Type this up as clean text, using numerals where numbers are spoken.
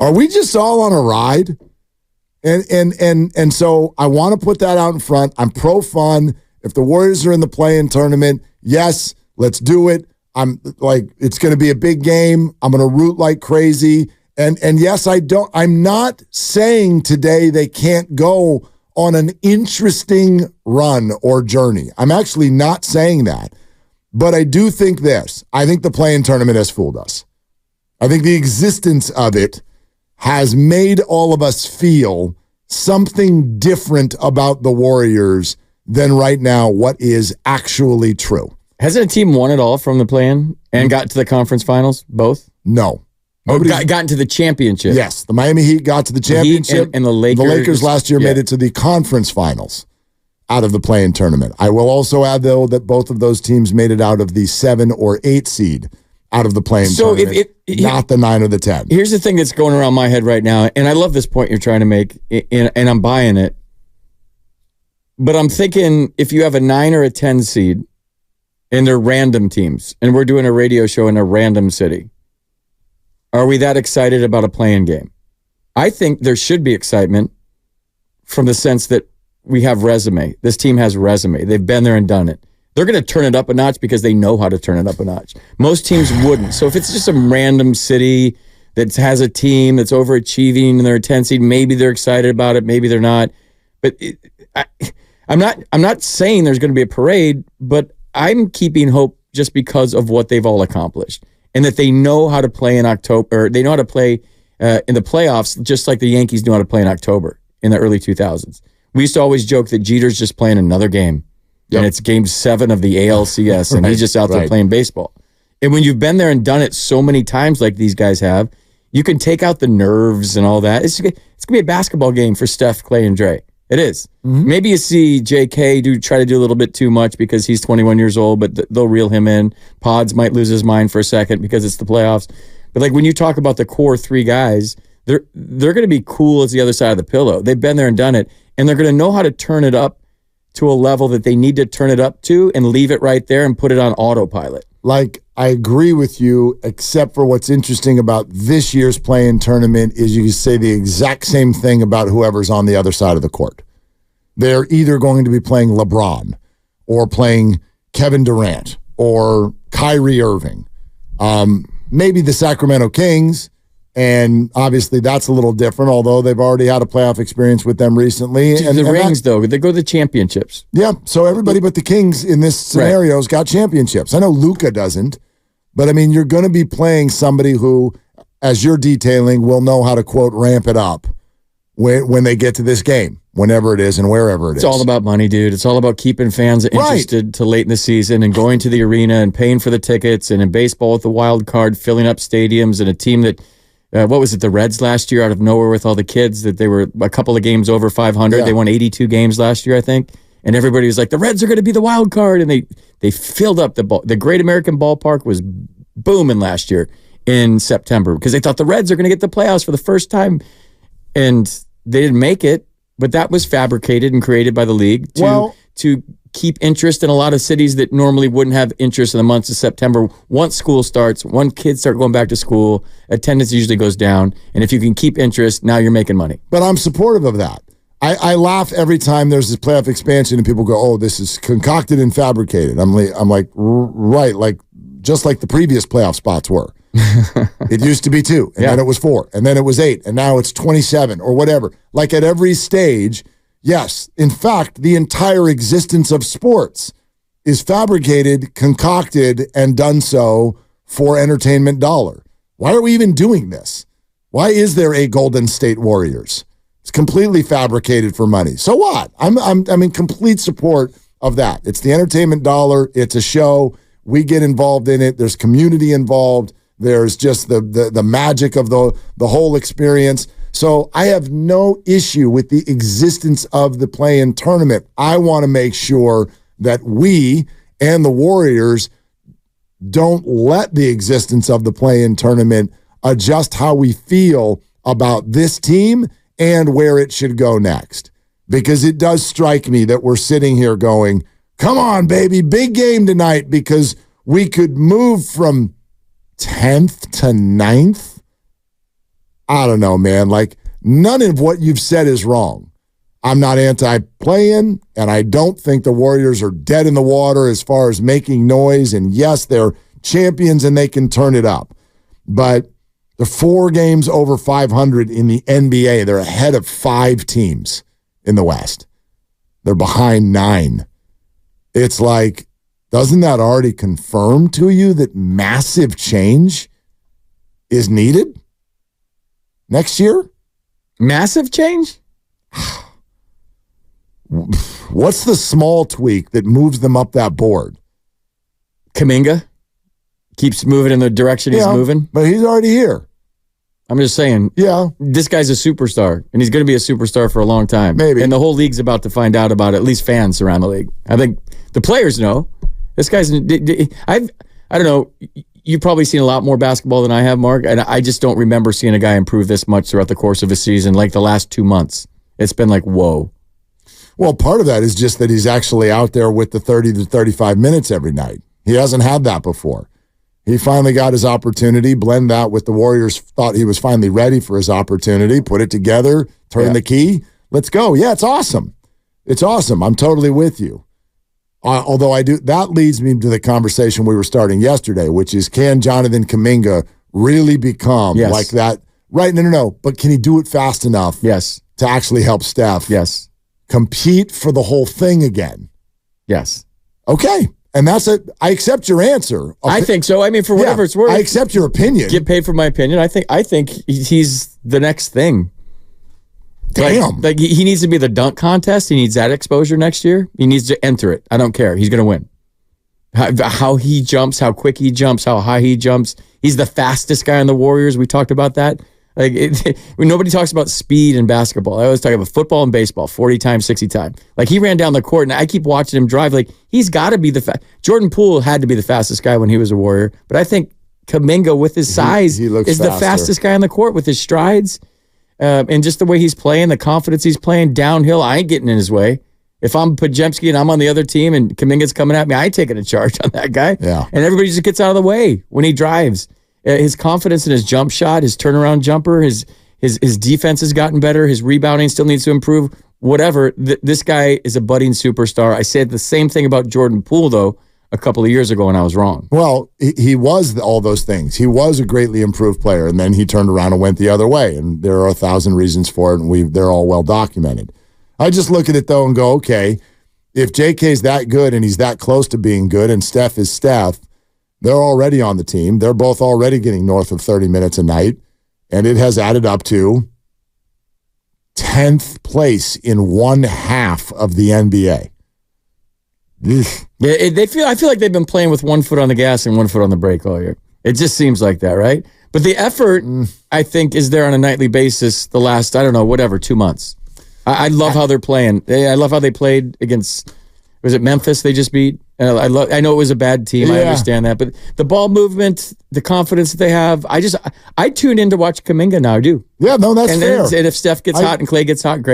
Are we just all on a ride? And so I want to put that out in front. I'm pro fun. If the Warriors are in the play-in tournament, yes, let's do it. I'm like, it's going to be a big game. I'm going to root like crazy. And yes, I'm not saying today they can't go on an interesting run or journey. I'm actually not saying that. But I do think this. I think the play-in tournament has fooled us. I think the existence of it has made all of us feel something different about the Warriors than right now what is actually true. Hasn't a team won it all from the play-in and got to the conference finals, both? No. Gotten to the championship. Yes, the Miami Heat got to the championship. And the Lakers last year made it to the conference finals out of the play-in tournament. I will also add, though, that both of those teams made it out of the 7 or 8 seed out of the play-in tournament, not the 9 or the 10. Here's the thing that's going around my head right now, and I love this point you're trying to make, and I'm buying it. But I'm thinking if you have a 9 or a 10 seed, and they're random teams, and we're doing a radio show in a random city, are we that excited about a play-in game? I think there should be excitement from the sense that we have resume. This team has resume. They've been there and done it. They're going to turn it up a notch because they know how to turn it up a notch. Most teams wouldn't. So if it's just some random city that has a team that's overachieving and they're a 10 seed, maybe they're excited about it, maybe they're not. But I'm not saying there's going to be a parade, but I'm keeping hope just because of what they've all accomplished and that they know how to play in October, or they know how to play in the playoffs just like the Yankees knew how to play in October in the early 2000s. We used to always joke that Jeter's just playing another game. Yep. And it's game 7 of the ALCS, and he's just out there playing baseball. And when you've been there and done it so many times like these guys have, you can take out the nerves and all that. It's going to be a basketball game for Steph, Clay, and Dre. It is. Mm-hmm. Maybe you see JK try to do a little bit too much because he's 21 years old, but they'll reel him in. Pods might lose his mind for a second because it's the playoffs. But like when you talk about the core 3 guys, they're going to be cool as the other side of the pillow. They've been there and done it, and they're going to know how to turn it up to a level that they need to turn it up to and leave it right there and put it on autopilot. Like, I agree with you, except for what's interesting about this year's play-in tournament is you can say the exact same thing about whoever's on the other side of the court. They're either going to be playing LeBron or playing Kevin Durant or Kyrie Irving. Maybe the Sacramento Kings, and obviously that's a little different, although they've already had a playoff experience with them recently. And the rings, though, they go to the championships. Yeah, so everybody but the Kings in this scenario has got championships. I know Luka doesn't, but I mean, you're going to be playing somebody who, as you're detailing, will know how to, quote, ramp it up when they get to this game, whenever it is and wherever it is. It's all about money, dude. It's all about keeping fans interested to late in the season and going to the arena and paying for the tickets, and in baseball with the wild card, filling up stadiums, and a team that what was it, the Reds last year out of nowhere with all the kids that they were a couple of games over 500. Yeah. They won 82 games last year, I think. And everybody was like, the Reds are going to be the wild card. And they filled up the Great American Ballpark was booming last year in September because they thought the Reds are going to get the playoffs for the first time. And they didn't make it, but that was fabricated and created by the league to keep interest in a lot of cities that normally wouldn't have interest in the months of September. Once school starts, when kids start going back to school, attendance usually goes down. And if you can keep interest, now you're making money. But I'm supportive of that. I laugh every time there's this playoff expansion and people go, oh, this is concocted and fabricated. I'm like, right, like just like the previous playoff spots were. It used to be 2, and then it was 4, and then it was 8, and now it's 27 or whatever. Like at every stage, yes, in fact, the entire existence of sports is fabricated, concocted, and done so for entertainment dollar. Why are we even doing this? Why is there a Golden State Warriors? It's completely fabricated for money. So what? I'm in complete support of that. It's the entertainment dollar. It's a show. We get involved in it. There's community involved. There's just the magic of the whole experience. So I have no issue with the existence of the play-in tournament. I want to make sure that we and the Warriors don't let the existence of the play-in tournament adjust how we feel about this team and where it should go next. Because it does strike me that we're sitting here going, come on, baby, big game tonight, because we could move from 10th to 9th I don't know, man. Like, none of what you've said is wrong. I'm not anti-playing, and I don't think the Warriors are dead in the water as far as making noise. And yes, they're champions and they can turn it up. But the 4 games over 500 in the NBA, they're ahead of 5 teams in the West. They're behind 9. It's like, doesn't that already confirm to you that massive change is needed next year? Massive change? What's the small tweak that moves them up that board? Kaminga keeps moving in the direction he's moving. But he's already here. I'm just saying. Yeah. This guy's a superstar, and he's going to be a superstar for a long time. Maybe. And the whole league's about to find out about it, at least fans around the league. I think the players know. This guy's, I don't know, you've probably seen a lot more basketball than I have, Mark, and I just don't remember seeing a guy improve this much throughout the course of a season, like the last 2 months. It's been like, whoa. Well, part of that is just that he's actually out there with the 30 to 35 minutes every night. He hasn't had that before. He finally got his opportunity, blend that with the Warriors, thought he was finally ready for his opportunity, put it together, turn the key, let's go. Yeah, it's awesome. It's awesome. I'm totally with you. Although that leads me to the conversation we were starting yesterday, which is, can Jonathan Kaminga really become like that? Right, no. But can he do it fast enough to actually help Steph compete for the whole thing again? Yes. Okay. And I accept your answer. I think so. I mean, for whatever it's worth. I accept your opinion. Get paid for my opinion. I think he's the next thing. Damn. Like he needs to be the dunk contest. He needs that exposure next year. He needs to enter it. I don't care. He's going to win. How he jumps, how quick he jumps, how high he jumps. He's the fastest guy on the Warriors. We talked about that. Nobody talks about speed in basketball. I always talk about football and baseball, 40 times, 60 times. Like, he ran down the court, and I keep watching him drive. Like, he's got to be Jordan Poole had to be the fastest guy when he was a Warrior. But I think Kaminga, with his size, is the fastest guy on the court with his strides. And just the way he's playing, the confidence he's playing downhill, I ain't getting in his way. If I'm Pajemski and I'm on the other team and Kaminga's coming at me, I ain't taking a charge on that guy. Yeah. And everybody just gets out of the way when he drives. His confidence in his jump shot, his turnaround jumper, his defense has gotten better. His rebounding still needs to improve. Whatever. This guy is a budding superstar. I said the same thing about Jordan Poole, though, a couple of years ago, and I was wrong. Well, he was all those things. He was a greatly improved player, and then he turned around and went the other way, and there are 1,000 reasons for it, and they're all well documented. I just look at it, though, and go, okay, if JK's that good and he's that close to being good and Steph is Steph, they're already on the team. They're both already getting north of 30 minutes a night, and it has added up to 10th place in one half of the NBA. Yeah, I feel like they've been playing with 1 foot on the gas and 1 foot on the brake all year. It just seems like that, right? But the effort, I think, is there on a nightly basis the last, 2 months. I love how they're playing. I love how they played against, was it Memphis they just beat? I know it was a bad team. I understand that. But the ball movement, the confidence that they have, I tune in to watch Kaminga now, I do. Yeah, no, that's fair. And if Steph gets hot and Clay gets hot, great.